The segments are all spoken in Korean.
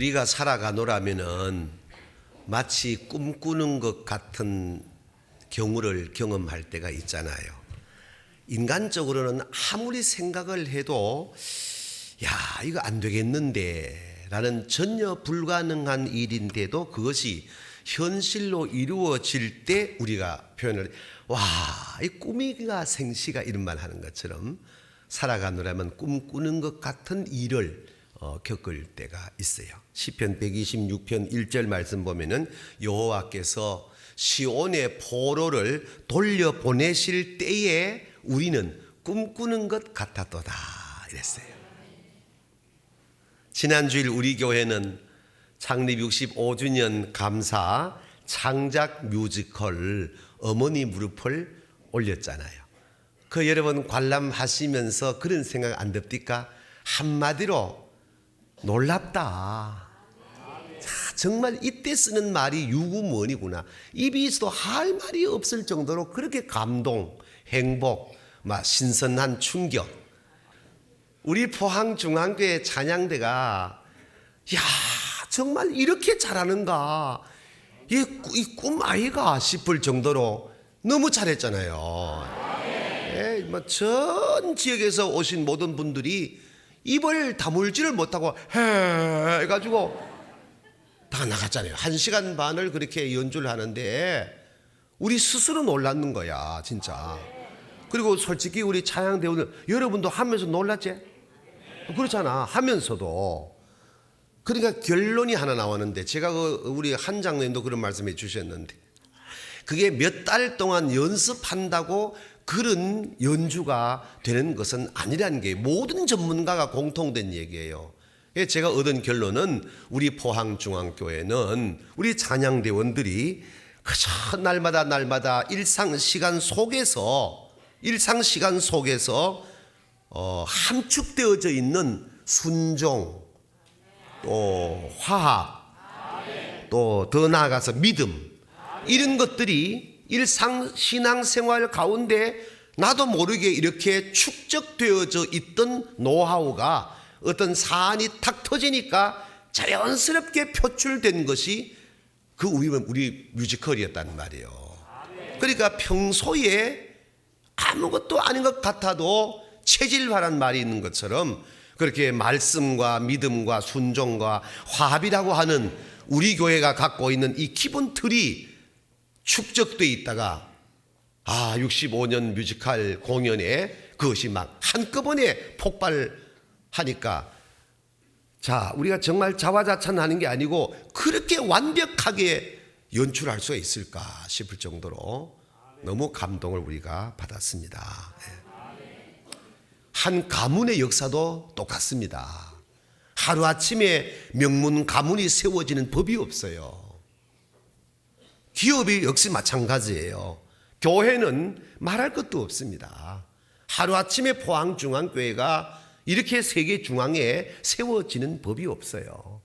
우리가 살아가노라면은 마치 꿈꾸는 것 같은 경우를 경험할 때가 있잖아요. 인간적으로는 아무리 생각을 해도 야, 이거 안 되겠는데 라는 전혀 불가능한 일인데도 그것이 현실로 이루어질 때 우리가 표현을 와, 이 꿈이가 생시가 이런 말 하는 것처럼 살아가노라면 꿈꾸는 것 같은 일을 겪을 때가 있어요. 시편 126편 1절 말씀 보면은 여호와께서 시온의 포로를 돌려보내실 때에 우리는 꿈꾸는 것 같았도다 이랬어요. 지난주일 우리 교회는 창립 65주년 감사 창작 뮤지컬 어머니 무릎을 올렸잖아요. 그 여러분 관람하시면서 그런 생각 안 듭니까? 한마디로 놀랍다. 자, 정말 이때 쓰는 말이 유구머니구나. 입이 있어도 할 말이 없을 정도로 그렇게 감동, 행복, 신선한 충격. 우리 포항중앙교회 찬양대가 야, 정말 이렇게 잘하는가, 이 꿈 아이가 싶을 정도로 너무 잘했잖아요. 전 지역에서 오신 모든 분들이 입을 다물지를 못하고 해가지고 다 나갔잖아요. 1시간 반을 그렇게 연주를 하는데 우리 스스로 놀랐는 거야 진짜. 그리고 솔직히 우리 찬양대원들 여러분도 하면서 놀랐지? 그렇잖아. 하면서도. 그러니까 결론이 하나 나왔는데 제가 우리 한 장로님도 그런 말씀해 주셨는데 그게 몇 달 동안 연습한다고 그런 연주가 되는 것은 아니라는 게 모든 전문가가 공통된 얘기예요. 제가 얻은 결론은 우리 포항중앙교회는 우리 찬양대원들이 그저 날마다 일상시간 속에서 함축되어져 있는 순종, 또 화합, 또 더 나아가서 믿음, 이런 것들이 일상 신앙생활 가운데 나도 모르게 이렇게 축적되어져 있던 노하우가 어떤 사안이 탁 터지니까 자연스럽게 표출된 것이 그 우리 뮤지컬이었단 말이에요. 그러니까 평소에 아무것도 아닌 것 같아도 체질화란 말이 있는 것처럼 그렇게 말씀과 믿음과 순종과 화합이라고 하는 우리 교회가 갖고 있는 이 기본 틀이 축적되어 있다가 65년 뮤지컬 공연에 그것이 막 한꺼번에 폭발하니까 자, 우리가 정말 자화자찬하는 게 아니고 그렇게 완벽하게 연출할 수가 있을까 싶을 정도로 너무 감동을 우리가 받았습니다. 한 가문의 역사도 똑같습니다. 하루아침에 명문 가문이 세워지는 법이 없어요. 기업이 역시 마찬가지예요. 교회는 말할 것도 없습니다. 하루아침에 포항중앙교회가 이렇게 세계 중앙에 세워지는 법이 없어요.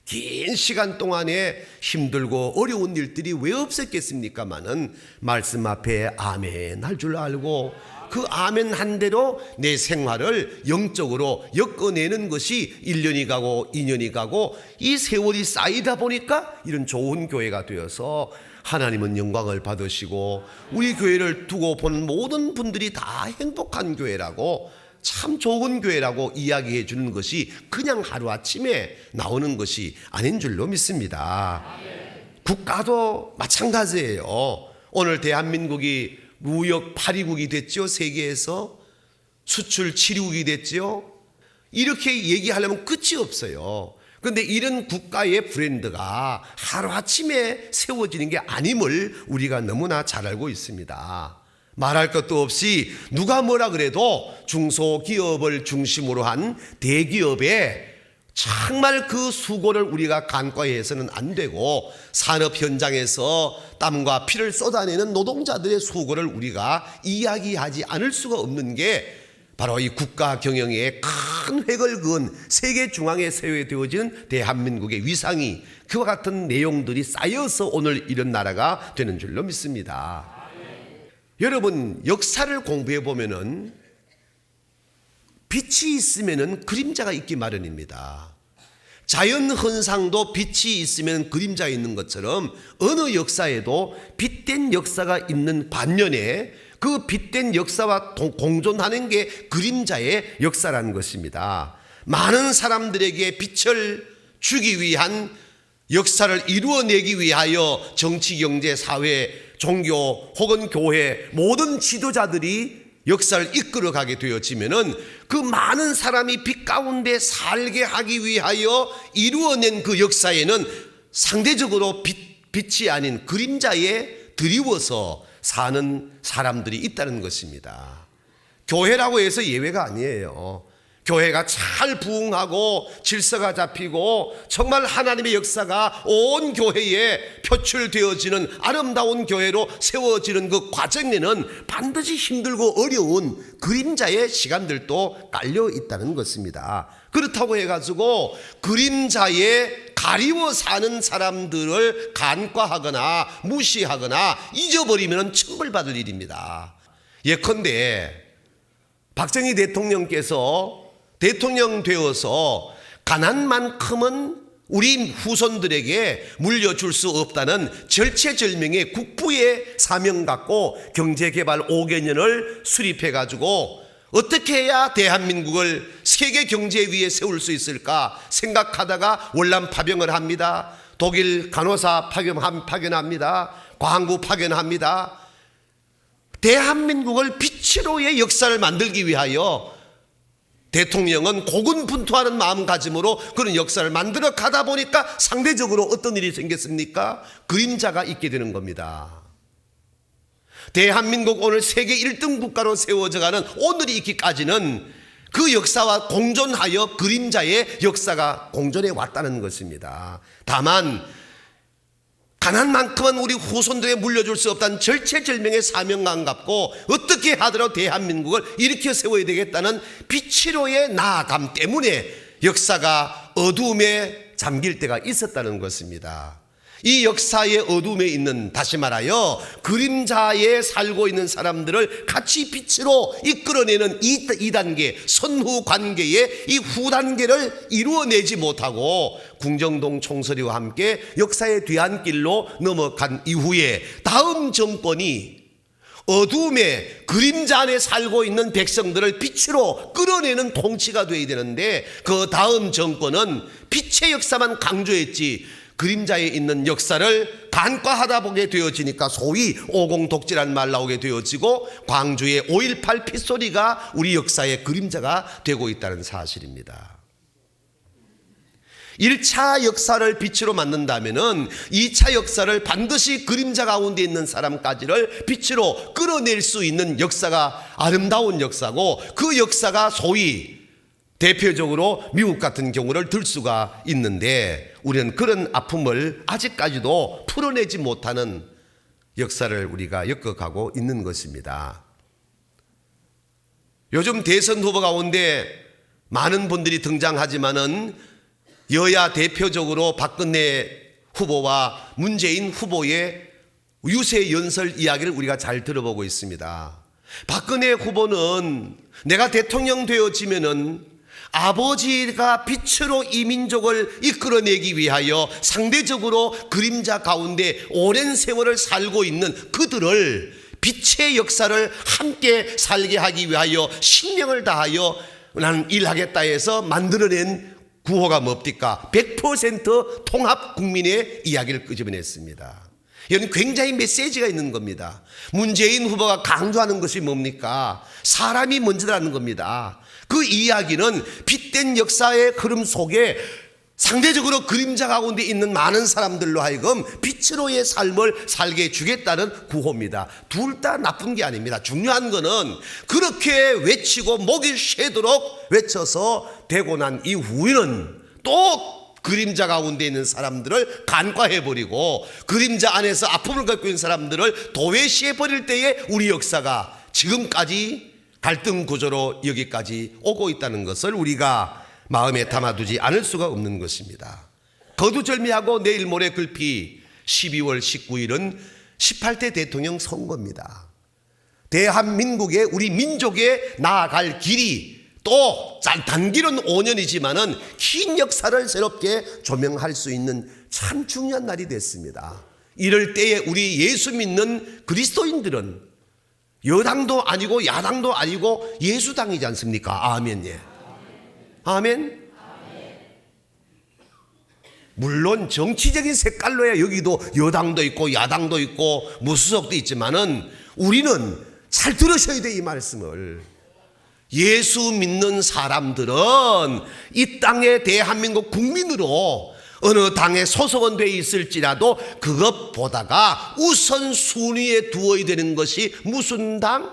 긴 시간 동안에 힘들고 어려운 일들이 왜 없었겠습니까마는 말씀 앞에 아멘 할 줄 알고 그 아멘 한 대로 내 생활을 영적으로 엮어내는 것이 1년이 가고 2년이 가고 이 세월이 쌓이다 보니까 이런 좋은 교회가 되어서 하나님은 영광을 받으시고 우리 교회를 두고 본 모든 분들이 다 행복한 교회라고 참 좋은 교회라고 이야기해 주는 것이 그냥 하루아침에 나오는 것이 아닌 줄로 믿습니다. 국가도 마찬가지예요. 오늘 대한민국이 무역 8위국이 됐죠. 세계에서 수출 7위국이 됐죠. 이렇게 얘기하려면 끝이 없어요. 그런데 이런 국가의 브랜드가 하루아침에 세워지는 게 아님을 우리가 너무나 잘 알고 있습니다. 말할 것도 없이 누가 뭐라 그래도 중소기업을 중심으로 한 대기업에 정말 그 수고를 우리가 간과해서는 안 되고 산업 현장에서 땀과 피를 쏟아내는 노동자들의 수고를 우리가 이야기하지 않을 수가 없는 게 바로 이 국가 경영에 큰 획을 그은 세계 중앙에 세워되어진 대한민국의 위상이 그와 같은 내용들이 쌓여서 오늘 이런 나라가 되는 줄로 믿습니다. 여러분 역사를 공부해 보면은 빛이 있으면은 그림자가 있기 마련입니다. 자연 현상도 빛이 있으면 그림자가 있는 것처럼 어느 역사에도 빛된 역사가 있는 반면에 그 빛된 역사와 공존하는 게 그림자의 역사라는 것입니다. 많은 사람들에게 빛을 주기 위한 역사를 이루어내기 위하여 정치, 경제, 사회, 종교 혹은 교회 모든 지도자들이 역사를 이끌어가게 되어지면은 그 많은 사람이 빛 가운데 살게 하기 위하여 이루어낸 그 역사에는 상대적으로 빛이 아닌 그림자에 드리워서 사는 사람들이 있다는 것입니다. 교회라고 해서 예외가 아니에요. 교회가 잘 부흥하고 질서가 잡히고 정말 하나님의 역사가 온 교회에 표출되어지는 아름다운 교회로 세워지는 그 과정에는 반드시 힘들고 어려운 그림자의 시간들도 깔려 있다는 것입니다. 그렇다고 해가지고 그림자에 가리워 사는 사람들을 간과하거나 무시하거나 잊어버리면 천벌받을 일입니다. 예컨대 박정희 대통령께서 대통령 되어서 가난만큼은 우리 후손들에게 물려줄 수 없다는 절체절명의 국부의 사명 갖고 경제개발 5개년을 수립해가지고 어떻게 해야 대한민국을 세계 경제 위에 세울 수 있을까 생각하다가 월남 파병을 합니다. 독일 간호사 파견합니다. 광구 파견합니다. 대한민국을 빛으로의 역사를 만들기 위하여 대통령은 고군분투하는 마음가짐으로 그런 역사를 만들어 가다 보니까 상대적으로 어떤 일이 생겼습니까? 그림자가 있게 되는 겁니다. 대한민국 오늘 세계 1등 국가로 세워져가는 오늘이 있기까지는 그 역사와 공존하여 그림자의 역사가 공존해 왔다는 것입니다. 다만 가난만큼은 우리 후손들에게 물려줄 수 없다는 절체절명의 사명감 갖고 어떻게 하더라도 대한민국을 일으켜 세워야 되겠다는 빛으로의 나아감 때문에 역사가 어두움에 잠길 때가 있었다는 것입니다. 이 역사의 어둠에 있는, 다시 말하여 그림자에 살고 있는 사람들을 같이 빛으로 이끌어내는 2단계 선후관계의 이 후단계를 이루어내지 못하고 궁정동 총서리와 함께 역사의 뒤안길로 넘어간 이후에 다음 정권이 어둠의 그림자 안에 살고 있는 백성들을 빛으로 끌어내는 통치가 되어야 되는데 그 다음 정권은 빛의 역사만 강조했지 그림자에 있는 역사를 간과하다 보게 되어지니까 소위 오공독지란 말 나오게 되어지고 광주의 5.18 핏소리가 우리 역사의 그림자가 되고 있다는 사실입니다. 1차 역사를 빛으로 만든다면은 2차 역사를 반드시 그림자 가운데 있는 사람까지를 빛으로 끌어낼 수 있는 역사가 아름다운 역사고 그 역사가 소위 대표적으로 미국 같은 경우를 들 수가 있는데 우리는 그런 아픔을 아직까지도 풀어내지 못하는 역사를 우리가 겪어가고 있는 것입니다. 요즘 대선 후보 가운데 많은 분들이 등장하지만은 여야 대표적으로 박근혜 후보와 문재인 후보의 유세 연설 이야기를 우리가 잘 들어보고 있습니다. 박근혜 후보는 내가 대통령 되어지면은 아버지가 빛으로 이 민족을 이끌어내기 위하여 상대적으로 그림자 가운데 오랜 세월을 살고 있는 그들을 빛의 역사를 함께 살게 하기 위하여 신명을 다하여 나는 일하겠다 해서 만들어낸 구호가 뭡니까? 100% 통합 국민의 이야기를 끄집어냈습니다. 이건 굉장히 메시지가 있는 겁니다. 문재인 후보가 강조하는 것이 뭡니까? 사람이 먼저라는 겁니다. 그 이야기는 빛된 역사의 흐름 속에 상대적으로 그림자 가운데 있는 많은 사람들로 하여금 빛으로의 삶을 살게 해주겠다는 구호입니다. 둘 다 나쁜 게 아닙니다. 중요한 거는 그렇게 외치고 목이 쉬도록 외쳐서 되고 난 이후에는 또 그림자 가운데 있는 사람들을 간과해버리고 그림자 안에서 아픔을 갖고 있는 사람들을 도외시해버릴 때에 우리 역사가 지금까지 갈등 구조로 여기까지 오고 있다는 것을 우리가 마음에 담아두지 않을 수가 없는 것입니다. 거두절미하고 내일 모레 글피 12월 19일은 18대 대통령 선거입니다. 대한민국의 우리 민족의 나아갈 길이 또 단기는 5년이지만은 긴 역사를 새롭게 조명할 수 있는 참 중요한 날이 됐습니다. 이럴 때에 우리 예수 믿는 그리스도인들은 여당도 아니고 야당도 아니고 예수당이지 않습니까? 아멘. 예. 아멘. 물론 정치적인 색깔로야 여기도 여당도 있고 야당도 있고 무소속도 있지만은 우리는 잘 들으셔야 돼, 이 말씀을. 예수 믿는 사람들은 이 땅의 대한민국 국민으로 어느 당에 소속은 돼 있을지라도 그것보다가 우선순위에 두어야 되는 것이 무슨 당?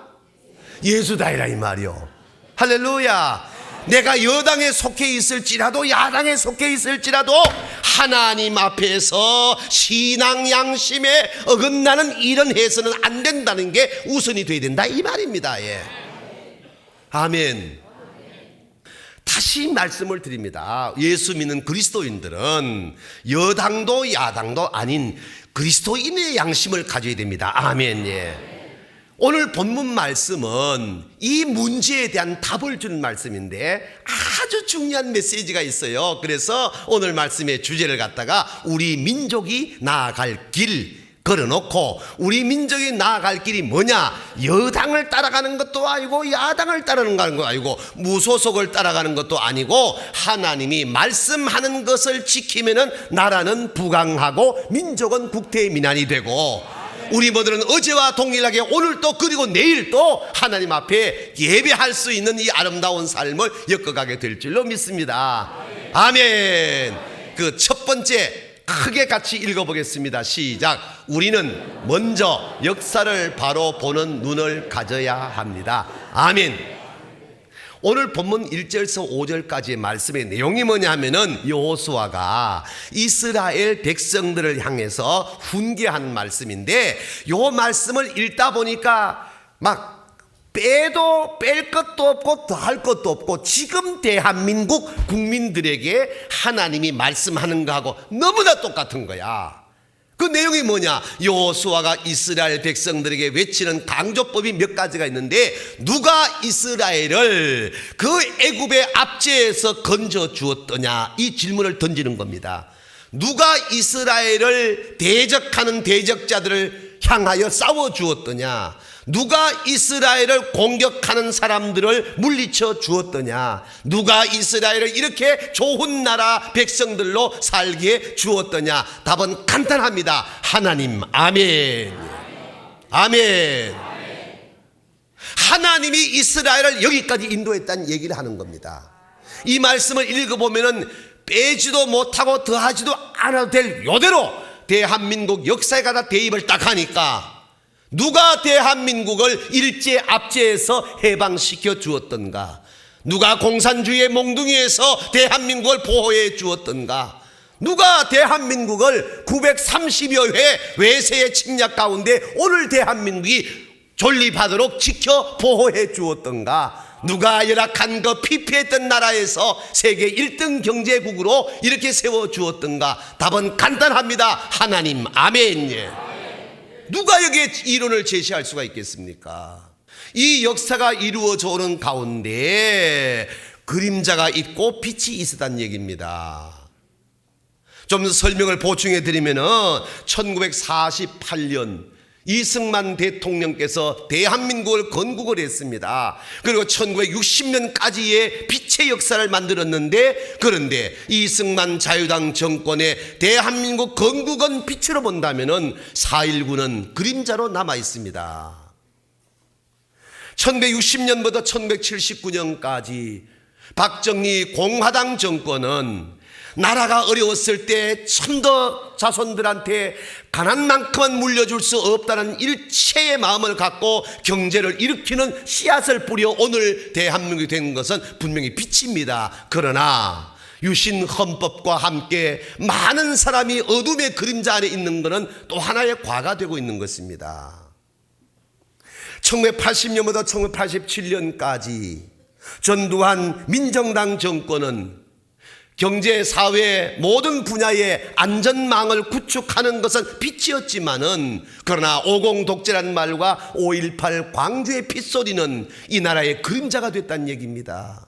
예수당이라 이 말이요. 할렐루야. 내가 여당에 속해 있을지라도 야당에 속해 있을지라도 하나님 앞에서 신앙 양심에 어긋나는 일은 해서는 안 된다는 게 우선이 돼야 된다 이 말입니다. 예. 아멘. 다시 말씀을 드립니다. 예수 믿는 그리스도인들은 여당도 야당도 아닌 그리스도인의 양심을 가져야 됩니다. 아멘. 예. 오늘 본문 말씀은 이 문제에 대한 답을 주는 말씀인데 아주 중요한 메시지가 있어요. 그래서 오늘 말씀의 주제를 갖다가 우리 민족이 나아갈 길 걸어놓고, 우리 민족이 나아갈 길이 뭐냐? 여당을 따라가는 것도 아니고 야당을 따라가는 것도 아니고 무소속을 따라가는 것도 아니고 하나님이 말씀하는 것을 지키면은 나라는 부강하고 민족은 국태민안이 되고 우리 모두는 어제와 동일하게 오늘도 그리고 내일도 하나님 앞에 예배할 수 있는 이 아름다운 삶을 엮어가게 될 줄로 믿습니다. 아멘. 그 첫 번째 크게 같이 읽어보겠습니다. 시작. 우리는 먼저 역사를 바로 보는 눈을 가져야 합니다. 아멘. 오늘 본문 1절에서 5절까지의 말씀의 내용이 뭐냐면은 여호수아가 이스라엘 백성들을 향해서 훈계한 말씀인데, 요 말씀을 읽다 보니까 막 빼도 뺄 것도 없고 더할 것도 없고 지금 대한민국 국민들에게 하나님이 말씀하는 거하고 너무나 똑같은 거야. 그 내용이 뭐냐? 여호수아가 이스라엘 백성들에게 외치는 강조법이 몇 가지가 있는데, 누가 이스라엘을 그 애굽의 압제에서 건져 주었더냐, 이 질문을 던지는 겁니다. 누가 이스라엘을 대적하는 대적자들을 향하여 싸워 주었더냐? 누가 이스라엘을 공격하는 사람들을 물리쳐 주었더냐? 누가 이스라엘을 이렇게 좋은 나라 백성들로 살게 주었더냐? 답은 간단합니다. 하나님. 아멘. 아멘. 하나님이 이스라엘을 여기까지 인도했다는 얘기를 하는 겁니다. 이 말씀을 읽어보면은 빼지도 못하고 더하지도 않아도 될 요대로 대한민국 역사에 가다 대입을 딱 하니까, 누가 대한민국을 일제 압제에서 해방시켜 주었던가? 누가 공산주의의 몽둥이에서 대한민국을 보호해 주었던가? 누가 대한민국을 930여 회 외세의 침략 가운데 오늘 대한민국이 존립하도록 지켜 보호해 주었던가? 누가 열악한 그 피폐했던 나라에서 세계 1등 경제국으로 이렇게 세워 주었던가? 답은 간단합니다. 하나님. 아멘. 누가 여기에 이론을 제시할 수가 있겠습니까? 이 역사가 이루어져 오는 가운데 그림자가 있고 빛이 있었다는 얘기입니다. 좀 더 설명을 보충해 드리면은 1948년 이승만 대통령께서 대한민국을 건국을 했습니다. 그리고 1960년까지의 빛의 역사를 만들었는데, 그런데 이승만 자유당 정권의 대한민국 건국은 빛으로 본다면은 4.19는 그림자로 남아 있습니다. 1960년부터 1979년까지 박정희 공화당 정권은 나라가 어려웠을 때 천더 자손들한테 가난만큼은 물려줄 수 없다는 일체의 마음을 갖고 경제를 일으키는 씨앗을 뿌려 오늘 대한민국이 된 것은 분명히 빛입니다. 그러나 유신 헌법과 함께 많은 사람이 어둠의 그림자 안에 있는 것은 또 하나의 과가 되고 있는 것입니다. 1980년부터 1987년까지 전두환 민정당 정권은 경제, 사회 모든 분야의 안전망을 구축하는 것은 빛이었지만은, 그러나 50 독재란 말과 5.18 광주의 핏소리는 이 나라의 그림자가 됐다는 얘기입니다.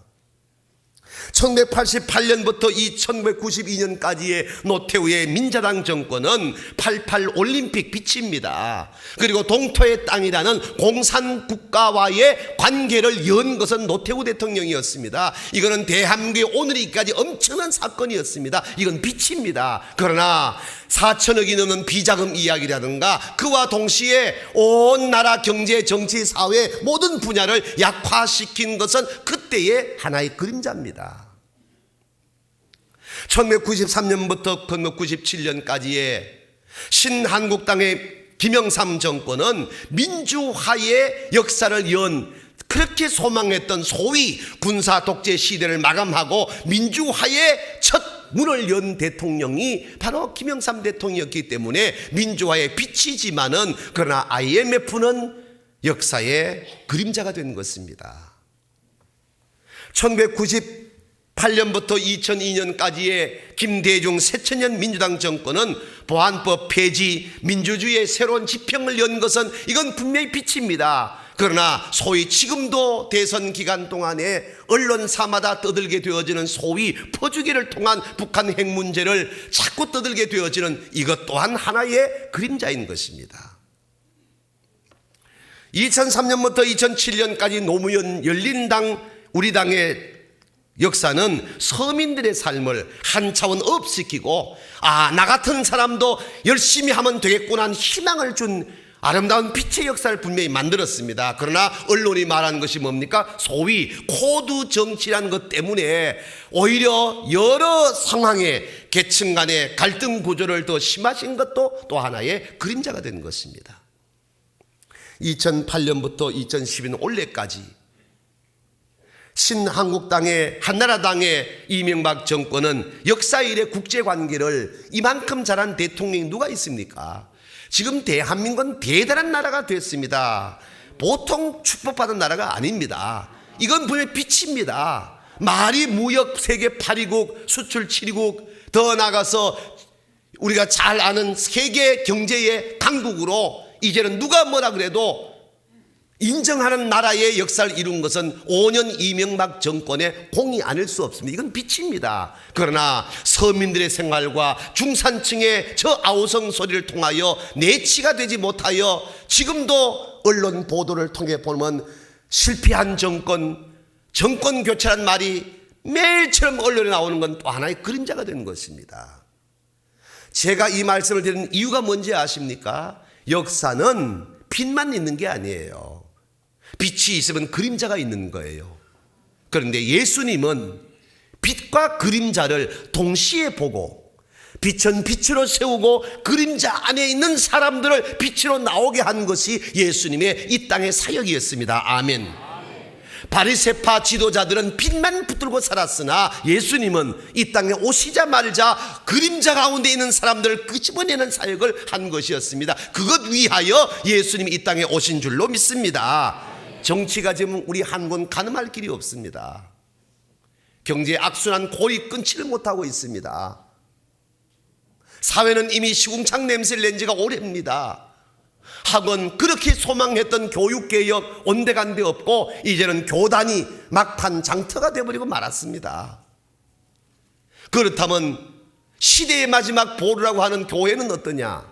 1988년부터 1992년까지의 노태우의 민자당 정권은 88 올림픽 빛입니다. 그리고 동토의 땅이라는 공산국가와의 관계를 연 것은 노태우 대통령이었습니다. 이거는 대한민국의 오늘이까지 엄청난 사건이었습니다. 이건 빛입니다. 그러나 4천억이 넘는 비자금 이야기라든가 그와 동시에 온 나라 경제, 정치, 사회 모든 분야를 약화시킨 것은 그때의 하나의 그림자입니다. 1993년부터 1997년까지의 신한국당의 김영삼 정권은 민주화의 역사를 연 그렇게 소망했던 소위 군사 독재 시대를 마감하고 민주화의 첫 문을 연 대통령이 바로 김영삼 대통령이었기 때문에 민주화의 빛이지만은 그러나 IMF는 역사의 그림자가 된 것입니다. 1998년부터 2002년까지의 김대중 새천년 민주당 정권은 보안법 폐지, 민주주의의 새로운 지평을 연 것은 이건 분명히 빛입니다. 그러나 소위 지금도 대선 기간 동안에 언론사마다 떠들게 되어지는 소위 퍼주기를 통한 북한 핵 문제를 자꾸 떠들게 되어지는 이것 또한 하나의 그림자인 것입니다. 2003년부터 2007년까지 노무현 열린당 우리 당의 역사는 서민들의 삶을 한 차원 업시키고 나 같은 사람도 열심히 하면 되겠구나 하는 희망을 준 아름다운 빛의 역사를 분명히 만들었습니다. 그러나 언론이 말하는 것이 뭡니까? 소위 코드 정치라는 것 때문에 오히려 여러 상황의 계층 간의 갈등 구조를 더 심화신 것도 또 하나의 그림자가 된 것입니다. 2008년부터 2012년 올해까지 신한국당의 한나라당의 이명박 정권은 역사 이래 국제관계를 이만큼 잘한 대통령이 누가 있습니까? 지금 대한민국은 대단한 나라가 됐습니다. 보통 축복받은 나라가 아닙니다. 이건 분명히 빛입니다. 말이 무역 세계 8위국, 수출 7위국, 더 나가서 우리가 잘 아는 세계 경제의 강국으로 이제는 누가 뭐라 그래도 인정하는 나라의 역사를 이룬 것은 5년 이명박 정권의 공이 아닐 수 없습니다. 이건 빛입니다. 그러나 서민들의 생활과 중산층의 저 아우성 소리를 통하여 내치가 되지 못하여 지금도 언론 보도를 통해 보면 실패한 정권 교체란 말이 매일처럼 언론에 나오는 건 또 하나의 그림자가 되는 것입니다. 제가 이 말씀을 드리는 이유가 뭔지 아십니까? 역사는 빛만 있는 게 아니에요. 빛이 있으면 그림자가 있는 거예요. 그런데 예수님은 빛과 그림자를 동시에 보고 빛은 빛으로 세우고 그림자 안에 있는 사람들을 빛으로 나오게 한 것이 예수님의 이 땅의 사역이었습니다. 아멘. 바리새파 지도자들은 빛만 붙들고 살았으나 예수님은 이 땅에 오시자 말자 그림자 가운데 있는 사람들을 끄집어내는 사역을 한 것이었습니다. 그것 위하여 예수님이 이 땅에 오신 줄로 믿습니다. 정치가 지금 우리 한국은 가늠할 길이 없습니다. 경제 악순환 골이 끊지를 못하고 있습니다. 사회는 이미 시궁창 냄새를 낸 지가 오래입니다. 학원 그렇게 소망했던 교육개혁 온데간데 없고 이제는 교단이 막판 장터가 되어버리고 말았습니다. 그렇다면 시대의 마지막 보루라고 하는 교회는 어떠냐?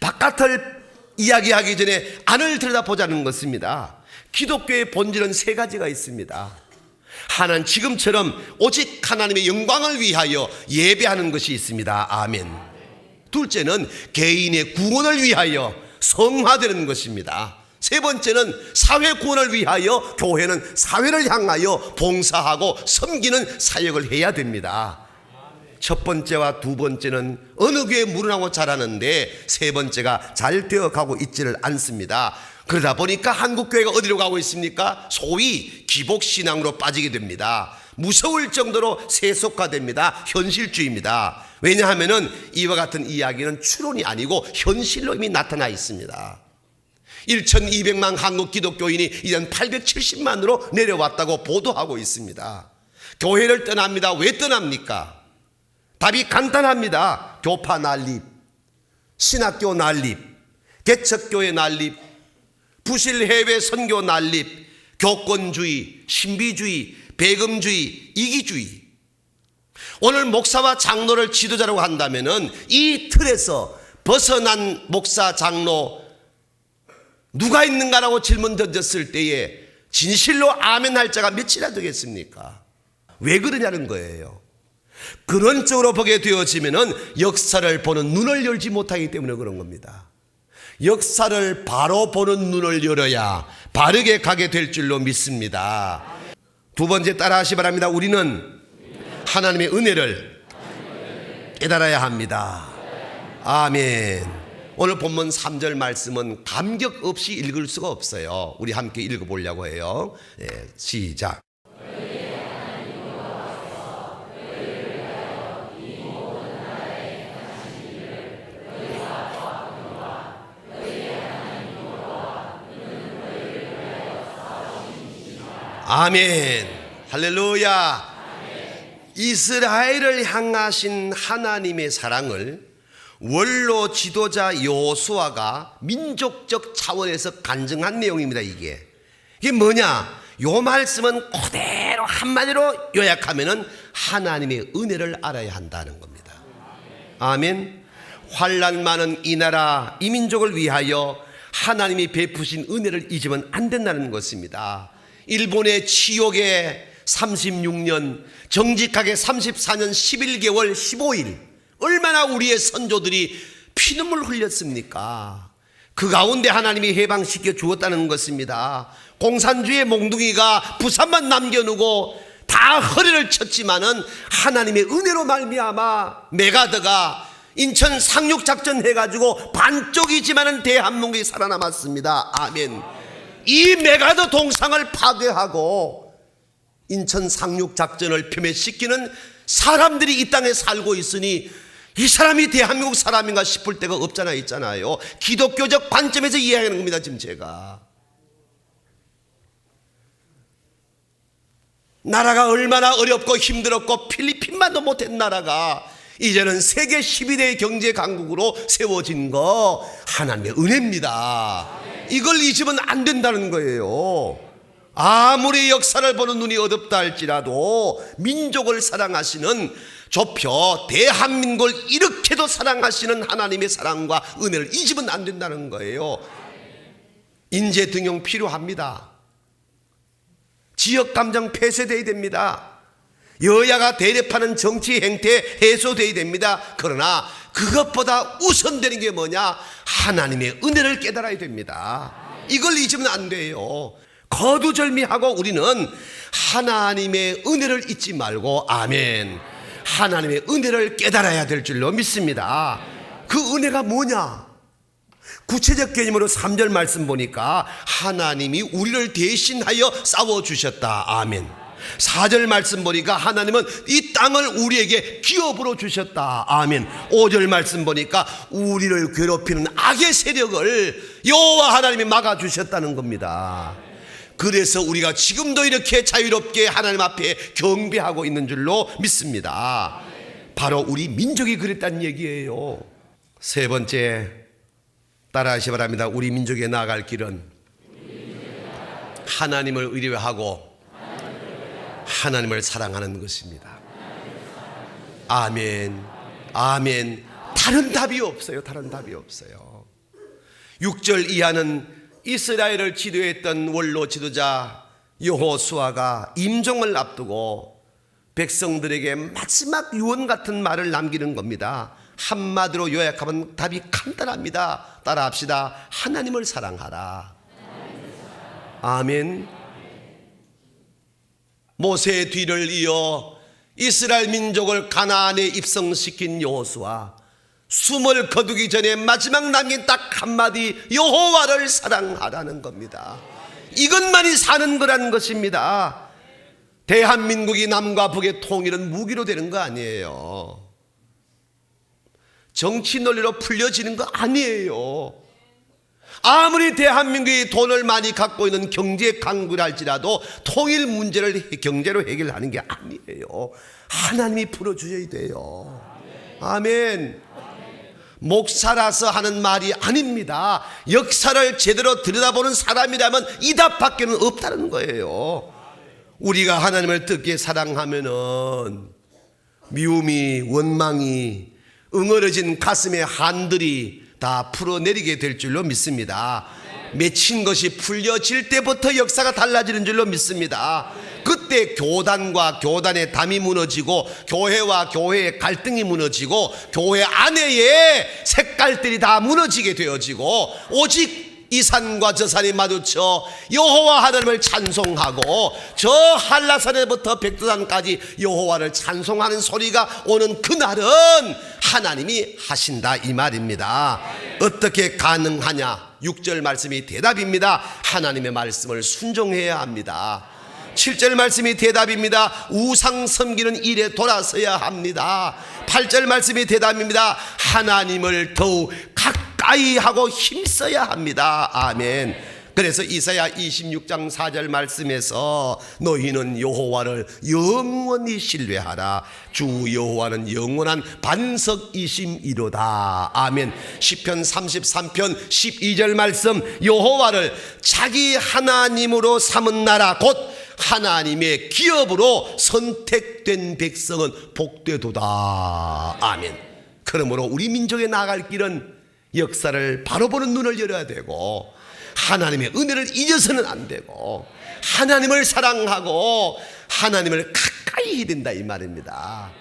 바깥을 이야기하기 전에 안을 들여다보자는 것입니다. 기독교의 본질은 세 가지가 있습니다. 하나는 지금처럼 오직 하나님의 영광을 위하여 예배하는 것이 있습니다. 아멘. 둘째는 개인의 구원을 위하여 성화되는 것입니다. 세 번째는 사회 구원을 위하여 교회는 사회를 향하여 봉사하고 섬기는 사역을 해야 됩니다. 첫 번째와 두 번째는 어느 교회에 물어나고 자라는데 세 번째가 잘 되어가고 있지를 않습니다. 그러다 보니까 한국교회가 어디로 가고 있습니까? 소위 기복신앙으로 빠지게 됩니다. 무서울 정도로 세속화됩니다. 현실주의입니다. 왜냐하면 이와 같은 이야기는 추론이 아니고 현실로 이미 나타나 있습니다. 1200만 한국 기독교인이 이젠 870만으로 내려왔다고 보도하고 있습니다. 교회를 떠납니다. 왜 떠납니까? 답이 간단합니다. 교파 난립, 신학교 난립, 개척교회 난립, 부실 해외 선교 난립, 교권주의, 신비주의, 배금주의, 이기주의. 오늘 목사와 장로를 지도자라고 한다면은 이 틀에서 벗어난 목사, 장로 누가 있는가라고 질문 던졌을 때에 진실로 아멘 할 자가 몇이나 되겠습니까? 왜 그러냐는 거예요. 그런 쪽으로 보게 되어지면은 역사를 보는 눈을 열지 못하기 때문에 그런 겁니다. 역사를 바로 보는 눈을 열어야 바르게 가게 될 줄로 믿습니다. 두 번째 따라하시 바랍니다. 우리는 하나님의 은혜를 깨달아야 합니다. 아멘. 오늘 본문 3절 말씀은 감격 없이 읽을 수가 없어요. 우리 함께 읽어보려고 해요. 시작. 아멘. 할렐루야. 이스라엘을 향하신 하나님의 사랑을 원로 지도자 여호수아가 민족적 차원에서 간증한 내용입니다. 이게 뭐냐? 요 말씀은 그대로 한마디로 요약하면은 하나님의 은혜를 알아야 한다는 겁니다. 아멘. 환난 많은 이 나라 이 민족을 위하여 하나님이 베푸신 은혜를 잊으면 안 된다는 것입니다. 일본의 치욕에 36년, 정직하게 34년 11개월 15일 얼마나 우리의 선조들이 피눈물 흘렸습니까? 그 가운데 하나님이 해방시켜 주었다는 것입니다. 공산주의 몽둥이가 부산만 남겨놓고 다 허리를 쳤지만은 하나님의 은혜로 말미암아 메가더가 인천 상륙작전 해가지고 반쪽이지만은 대한민국이 살아남았습니다. 아멘. 이 메가더 동상을 파괴하고 인천 상륙작전을 폄훼시키는 사람들이 이 땅에 살고 있으니 이 사람이 대한민국 사람인가 싶을 때가 없잖아 있잖아요. 기독교적 관점에서 이해하는 겁니다. 지금 제가 나라가 얼마나 어렵고 힘들었고 필리핀만도 못한 나라가 이제는 세계 12대 경제 강국으로 세워진 거 하나님의 은혜입니다. 이걸 잊으면 안 된다는 거예요. 아무리 역사를 보는 눈이 어둡다 할지라도 민족을 사랑하시는 좁혀 대한민국을 이렇게도 사랑하시는 하나님의 사랑과 은혜를 잊으면 안 된다는 거예요. 인재 등용 필요합니다. 지역 감정 폐쇄되어야 됩니다. 여야가 대립하는 정치 행태 해소되어야 됩니다. 그러나 그것보다 우선되는 게 뭐냐? 하나님의 은혜를 깨달아야 됩니다. 이걸 잊으면 안 돼요. 거두절미하고 우리는 하나님의 은혜를 잊지 말고 아멘. 하나님의 은혜를 깨달아야 될 줄로 믿습니다. 그 은혜가 뭐냐? 구체적 개념으로 3절 말씀 보니까 하나님이 우리를 대신하여 싸워주셨다. 아멘. 4절 말씀 보니까 하나님은 이 땅을 우리에게 기업으로 주셨다. 아멘. 5절 말씀 보니까 우리를 괴롭히는 악의 세력을 여호와 하나님이 막아주셨다는 겁니다. 그래서 우리가 지금도 이렇게 자유롭게 하나님 앞에 경배하고 있는 줄로 믿습니다. 바로 우리 민족이 그랬다는 얘기예요. 세 번째 따라하시 바랍니다. 우리 민족에 나아갈 길은 하나님을 의뢰하고 하나님을 사랑하는 것입니다. 아멘. 아멘. 다른 답이 없어요. 다른 답이 없어요. 6절 이하는 이스라엘을 지도했던 원로 지도자 여호수아가 임종을 앞두고 백성들에게 마지막 유언 같은 말을 남기는 겁니다. 한마디로 요약하면 답이 간단합니다. 따라합시다. 하나님을 사랑하라. 아멘. 모세의 뒤를 이어 이스라엘 민족을 가나안에 입성시킨 여호수아, 숨을 거두기 전에 마지막 남긴 딱 한마디, 여호와를 사랑하라는 겁니다. 이것만이 사는 거라는 것입니다. 대한민국이 남과 북의 통일은 무기로 되는 거 아니에요. 정치 논리로 풀려지는 거 아니에요. 아무리 대한민국이 돈을 많이 갖고 있는 경제 강국이라 할지라도 통일 문제를 경제로 해결하는 게 아니에요. 하나님이 풀어주셔야 돼요. 아멘. 목사라서 하는 말이 아닙니다. 역사를 제대로 들여다보는 사람이라면 이 답밖에는 없다는 거예요. 우리가 하나님을 뜨겁게 사랑하면은 미움이, 원망이, 응어려진 가슴의 한들이 다 풀어내리게 될 줄로 믿습니다. 맺힌 것이 풀려질 때부터 역사가 달라지는 줄로 믿습니다. 그때 교단과 교단의 담이 무너지고 교회와 교회의 갈등이 무너지고 교회 안에의 색깔들이 다 무너지게 되어지고 오직 이 산과 저 산이 마주쳐 여호와 하나님을 찬송하고 저 한라산에부터 백두산까지 여호와를 찬송하는 소리가 오는 그날은 하나님이 하신다 이 말입니다. 어떻게 가능하냐? 6절 말씀이 대답입니다. 하나님의 말씀을 순종해야 합니다. 7절 말씀이 대답입니다. 우상 섬기는 일에 돌아서야 합니다. 8절 말씀이 대답입니다. 하나님을 더욱 가까이 하고 힘써야 합니다. 아멘. 그래서 이사야 26장 4절 말씀에서 너희는 여호와를 영원히 신뢰하라. 주 여호와는 영원한 반석이심이로다. 아멘. 시편 33편 12절 말씀, 여호와를 자기 하나님으로 삼은 나라 곧 하나님의 기업으로 선택된 백성은 복되도다. 아멘. 그러므로 우리 민족에 나아갈 길은 역사를 바로 보는 눈을 열어야 되고 하나님의 은혜를 잊어서는 안 되고 하나님을 사랑하고 하나님을 가까이 해야 된다 이 말입니다.